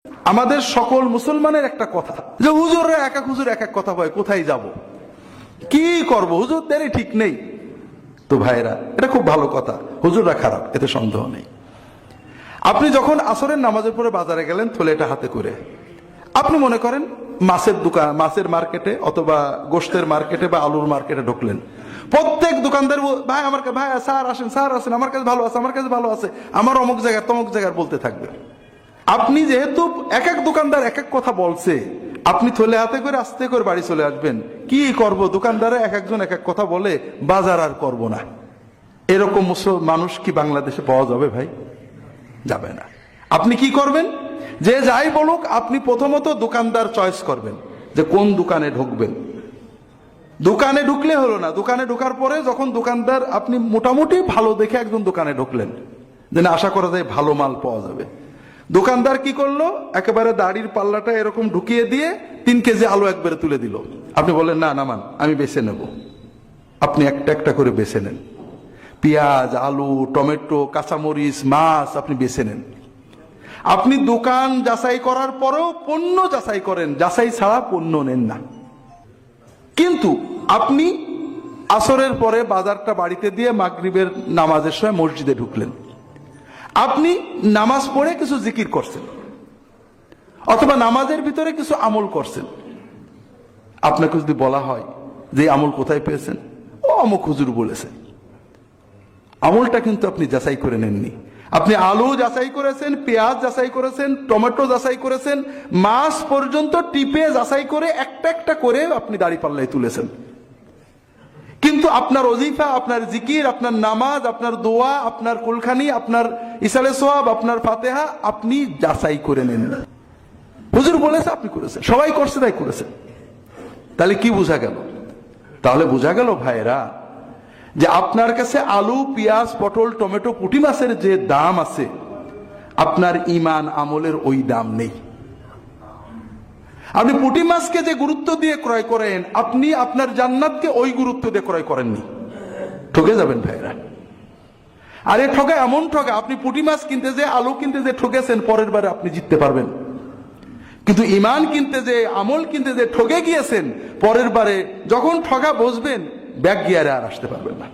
আমাদের সকল মুসলমানের একটা কথা যে হুজুররা এক এক হুজুর এক এক কথা বলে, কোথায় যাব, কি করব, হুজুরদেরই ঠিক নেই। তো ভাইরা, এটা খুব ভালো কথা, হুজুররা খারাপ, এতে সন্দেহ নেই। আপনি যখন আসরের নামাজের পরে বাজারে গেলেন থলেটা হাতে করে, আপনি মনে করেন মাছের দোকান, মাছের মার্কেটে অথবা গোশতের মার্কেটে বা আলুর মার্কেটে ঢুকলেন, প্রত্যেক দোকানদার ভাই আমার ভাই স্যার আসেন, স্যার আসেন, আমার কাছে ভালো আছে, আমার কাছে ভালো আছে, আমার অমুক জায়গায় তমুক জায়গায় বলতে থাকবে। আপনি যেহেতু এক এক দোকানদার এক এক কথা বলছে, আপনি থলে হাতে করে আস্তে করে বাড়ি চলে আসবেন। কি করব, দোকানদারে এক একজন এক এক কথা বলে, বাজার আর করব না। এরকম মানুষ কি বাংলাদেশে পাওয়া যাবে ভাই? যাবে না। আপনি কি করবেন, যে যাই বলুক আপনি প্রথমত দোকানদার চয়েস করবেন যে কোন দোকানে ঢুকবেন। দোকানে ঢুকলে হলো না, দোকানে ঢোকার পরে যখন দোকানদার, আপনি মোটামুটি ভালো দেখে একজন দোকানে ঢুকলেন, যে না আশা করা যায় ভালো মাল পাওয়া যাবে। দোকানদার কি করলো, একেবারে দাড়ির পাল্লাটা এরকম ঢুকিয়ে দিয়ে 3 কেজি আলু একবারে তুলে দিল। আপনি বললেন না নামান, আমি বেছে নেব। আপনি একটা একটা করে বেছে নেন, পেঁয়াজ, আলু, টমেটো, কাঁচামরিচ, মাছ আপনি বেছে নেন। আপনি দোকান যাচাই করার পরেও পণ্য যাচাই করেন, যাচাই ছাড়া পণ্য নেন না। কিন্তু আপনি আসরের পরে বাজারটা বাড়িতে দিয়ে মাগরিবের নামাজের সময় মসজিদে ঢুকলেন, আপনি নামাজ পড়ে কিছু জিকির করছেন অথবা নামাজের ভিতরে কিছু আমল করছেন। আপনাকে যদি বলা হয় যে আমল কোথায় পেয়েছেন, ও অমুক হুজুর বলেছে, আমলটা কিন্তু আপনি যাচাই করে নেননি। আপনি আলু যাচাই করেছেন, পেঁয়াজ যাচাই করেছেন, টমেটো যাচাই করেছেন, মাছ পর্যন্ত টিপে যাচাই করে একটা একটা করে আপনি দাড়ি পাল্লায় তুলেছেন। কিন্তু আপনার ওজিফা, আপনার জিকির, আপনার নামাজ, আপনার দোয়া, আপনার কুলখানি, আপনার ইসালে সোয়াব, আপনার ফাতেহা আপনি যাচাই করে নেন। হুজুর বলেছে আপনি করেছেন, সবাই করছে তাই করেছেন। তাহলে কি বোঝা গেল? তাহলে বোঝা গেল ভাইরা, যে আপনার কাছে আলু, পেঁয়াজ, পটল, টমেটো, পুঁটি মাছের যে দাম আছে, আপনার ঈমান আমলের ওই দাম নেই। আপনি পুঁটি মাছকে যে গুরুত্ব দিয়ে ক্রয় করেন, আপনি আপনার জান্নাতকে ওই গুরুত্ব দিয়ে ক্রয় করেননি। ঠকে যাবেন ভাইরা। আরে ঠকে, এমন ঠকে, আপনি পুঁটি মাছ কিনতে যে, আলু কিনতে যে ঠকেছেন, পরের বারে আপনি জিততে পারবেন। কিন্তু ঈমান কিনতে যে, আমল কিনতে যে ঠকে গিয়েছেন, পরের বারে যখন ঠকা বসবেন, ব্যাক গিয়ারে আর আসতে পারবেন না।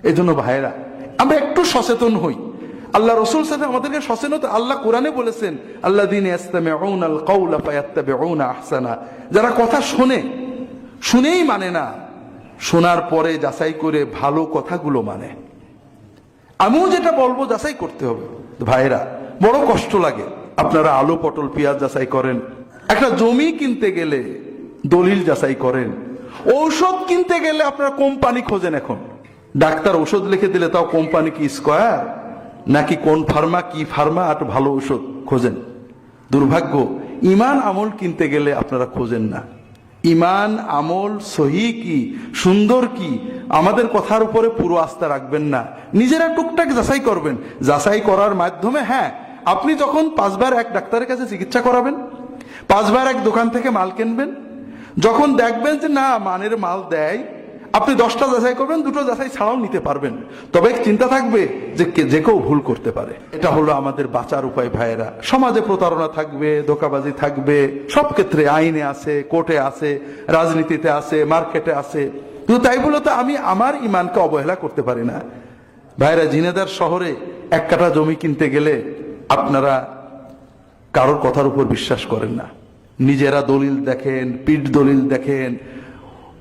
এই জন্য ভাইরা, আমরা একটু সচেতন হই। আল্লাহ রসুল সাথে আমাদেরকে সচেতন, আল্লাহ কোরআনে বলেছেন আল্লাযীনা ইয়াসতামিউনাল কাওলা ফায়াত্তাবিউনা আহসানা, যারা কথা শোনে, শুনেই মানে না, শোনার পরে যাচাই করে ভালো কথাগুলো মানে। আমিও যেটা বলবো যাচাই করতে হবে। ভাইরা, বড় কষ্ট লাগে। আপনারা আলু, পটল, পেঁয়াজ যাচাই করেন, একটা জমি কিনতে গেলে দলিল যাচাই করেন, ঔষধ কিনতে গেলে আপনারা কোম্পানি খোঁজেন। এখন ডাক্তার ওষুধ লিখে দিলে তাও কোম্পানি কি স্কয়ার নাকি কোন ফার্মা, কি ফার্মা, আর ভালো ওষুধ খোঁজেন। দুর্ভাগ্য, ঈমান আমল কিনতে গেলে আপনারা খোঁজেন না। ঈমান আমল সহি কি, সুন্দর কি, আমাদের কথার উপরে পুরো আস্থা রাখবেন না, নিজেরা টুকটাক যাচাই করবেন। যাচাই করার মাধ্যমে, হ্যাঁ, আপনি যখন 5 বার এক ডাক্তারের কাছে চিকিৎসা করাবেন, 5 বার এক দোকান থেকে মাল কিনবেন, যখন দেখবেন যে না মানের মাল দেয়, আপনি 10টা যাচাই করবেন, 2টো যাচাই ছাড়াও নিতে পারবেন। তবে চিন্তা থাকবে যে যে কেউ ভুল করতে পারে। এটা হলো আমাদের বাঁচার উপায় ভাইয়েরা। সমাজে প্রতারণা থাকবে, ধোঁকাবাজি থাকবে, সব ক্ষেত্রে আইনে আছে, কোর্টে আছে, রাজনীতিতে আছে, মার্কেটে আছে। কিন্তু তাই বলে তো আমি আমার ঈমানকে অবহেলা করতে পারি না। ভাইয়েরা, ঝিনেদার শহরে 1 কাঠা জমি কিনতে গেলে আপনারা কারোর কথার উপর বিশ্বাস করেন না, নিজেরা দলিল দেখেন, পিঠ দলিল দেখেন,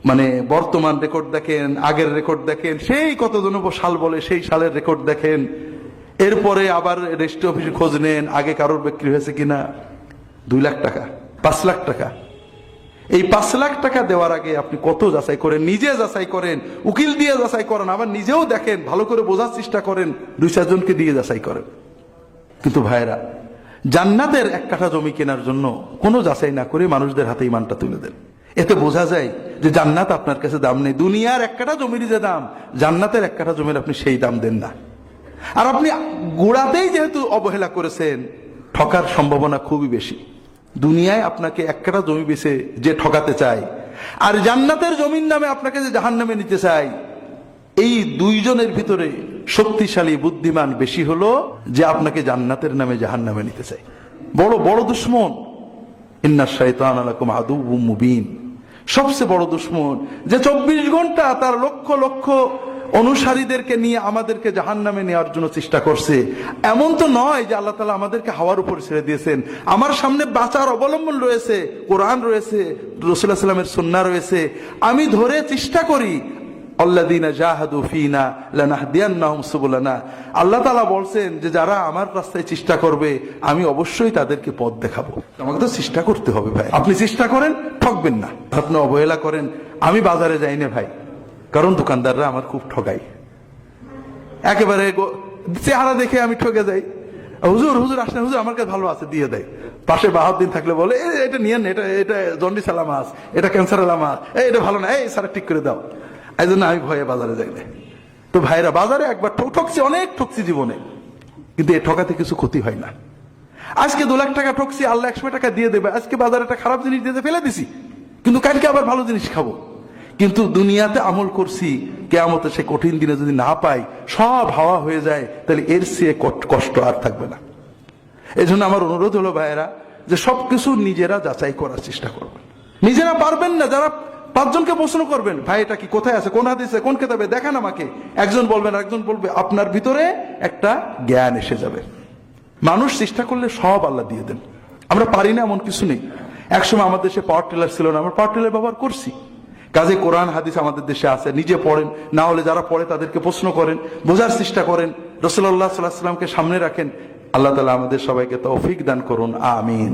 মানে বর্তমান রেকর্ড দেখেন, আগের রেকর্ড দেখেন, সেই কতজন সাল বলে সেই সালের রেকর্ড দেখেন। এরপরে আবার রেজিস্ট্রি অফিসে খোঁজ নেন আগে কারোর বিক্রি হয়েছে কিনা। 2 লাখ টাকা, 5 লাখ টাকা, এই 5 লাখ টাকা দেওয়ার আগে আপনি কত যাচাই করেন, নিজে যাচাই করেন, উকিল দিয়ে যাচাই করেন, আবার নিজেও দেখেন, ভালো করে বোঝার চেষ্টা করেন, 2-4 জনকে দিয়ে যাচাই করেন। কিন্তু ভাইরা, জান্নাতের 1 কাঠা জমি কেনার জন্য কোনো যাচাই না করে মানুষদের হাতে ঈমানটা তুলে দেন। এতে বোঝা যায় যে জান্নাত আপনার কাছে দাম নেই। দুনিয়ার 1 কাঠা জমির যে দাম, জান্নাতের 1 কাঠা জমির আপনি সেই দাম দেন না। আর আপনি গোড়াতেই যেহেতু অবহেলা করেছেন, ঠকার সম্ভাবনা খুবই বেশি। দুনিয়ায় আপনাকে 1 কাঠা জমি বেচে যে ঠকাতে চায়, আর জান্নাতের জমির নামে আপনাকে যে জাহান্নামে নিতে চায়, এই 2 জনের ভিতরে শক্তিশালী বুদ্ধিমান বেশি হলো যে আপনাকে জান্নাতের নামে জাহান্নামে নিতে চায়। বড় বড় দুশ্মন। ইন্না শাইতানা লাকুম আদুউম মুবিন, সবচেয়ে বড় দুশ্মন, যে 24 ঘন্টা তার লক্ষ লক্ষ অনুসারীদেরকে নিয়ে আমাদেরকে জাহান্নামে নেওয়ার জন্য চেষ্টা করছে। এমন তো নয় যে আল্লাহ তাআলা আমাদেরকে হাওয়ার উপর ছেড়ে দিয়েছেন। আমার সামনে বাঁচার অবলম্বন রয়েছে, কোরআন রয়েছে, রাসূলুল্লাহ সাল্লাল্লাহু আলাইহি ওয়াসাল্লামের সুন্নাহ রয়েছে। আমি ধরে চেষ্টা করি, আল্লাযীনা জাহাদু ফীনা লানাহদিয়ান্নাহুম সুবুলানা। আল্লাহ তাআলা বলছেন যে যারা আমার রাস্তায় চেষ্টা করবে আমি অবশ্যই তাদেরকে পথ দেখাবো। আমাকে তো চেষ্টা করতে হবে ভাই। আপনি চেষ্টা করেন, ঠকবেন না। আপনি অবহেলা করেন, আমি বাজারে যাই না ভাই, কারণ দোকানদাররা আমার খুব ঠকায়। একেবারে চেহারা দেখে আমি ঠকে যাই। হুজুর হুজুর আসেন, হুজুর আমার কাছে ভালো আছে, দিয়ে দেয়। পাশে বাহাউদ্দিন থাকলে বলে এটা নিয়েন, এটা এটা জন্ডিস আলা মাছ, এটা ক্যান্সার আলা মাছ, এটা ভালো না, এই স্যার ঠিক করে দাও। এই জন্য আমি ভয়ে বাজারে যাই না। তো ভাইরা, বাজারে একবার ঠকছি, অনেক ঠকছি জীবনে, কিন্তু এই ঠকাতে কিছু ক্ষতি হয় না। আজকে 2 লাখ টাকা ঠকছি, আল্লাহ 100 টাকা দিয়ে দেবে। আজকে বাজারে একটা খারাপ জিনিস দিয়ে ফেলে দিছি, কিন্তু কালকে আবার ভালো জিনিস খাবো। কিন্তু দুনিয়াতে আমল করছি, কিয়ামতে সে কঠিন দিনে যদি না পাই, সব হাওয়া হয়ে যায়, তাহলে এর চেয়ে কষ্ট আর থাকবে না। এই জন্য আমার অনুরোধ হলো ভাইয়েরা, যে সবকিছু নিজেরা যাচাই করার চেষ্টা করবেন। নিজেরা পারবেন না, যারা 5 জনকে প্রশ্ন করবেন, ভাই এটা কি কোথায় আছে, কোন হাদিসে, কোন কিতাবে, দেখান আমাকে। একজন বলবেন, একজন বলবে, আপনার ভিতরে একটা জ্ঞান এসে যাবে। মানুষ চেষ্টা করলে সব আল্লাহ দিয়ে দেন। আমরা পারি না এমন কিছু নেই। একসময় আমাদের দেশে পাওয়ার টিলার ছিল না, আমরা পাওয়ার টিলার ব্যবহার করছি। কাজে কোরআন হাদিস আমাদের দেশে আছে, নিজে পড়েন, না হলে যারা পড়ে তাদেরকে প্রশ্ন করেন, বোঝার চেষ্টা করেন, রাসূলুল্লাহ সাল্লাল্লাহু আলাইহি ওয়াসাল্লামকে সামনে রাখেন। আল্লাহ তাআলা আমাদের সবাইকে তৌফিক দান করুন, আমিন।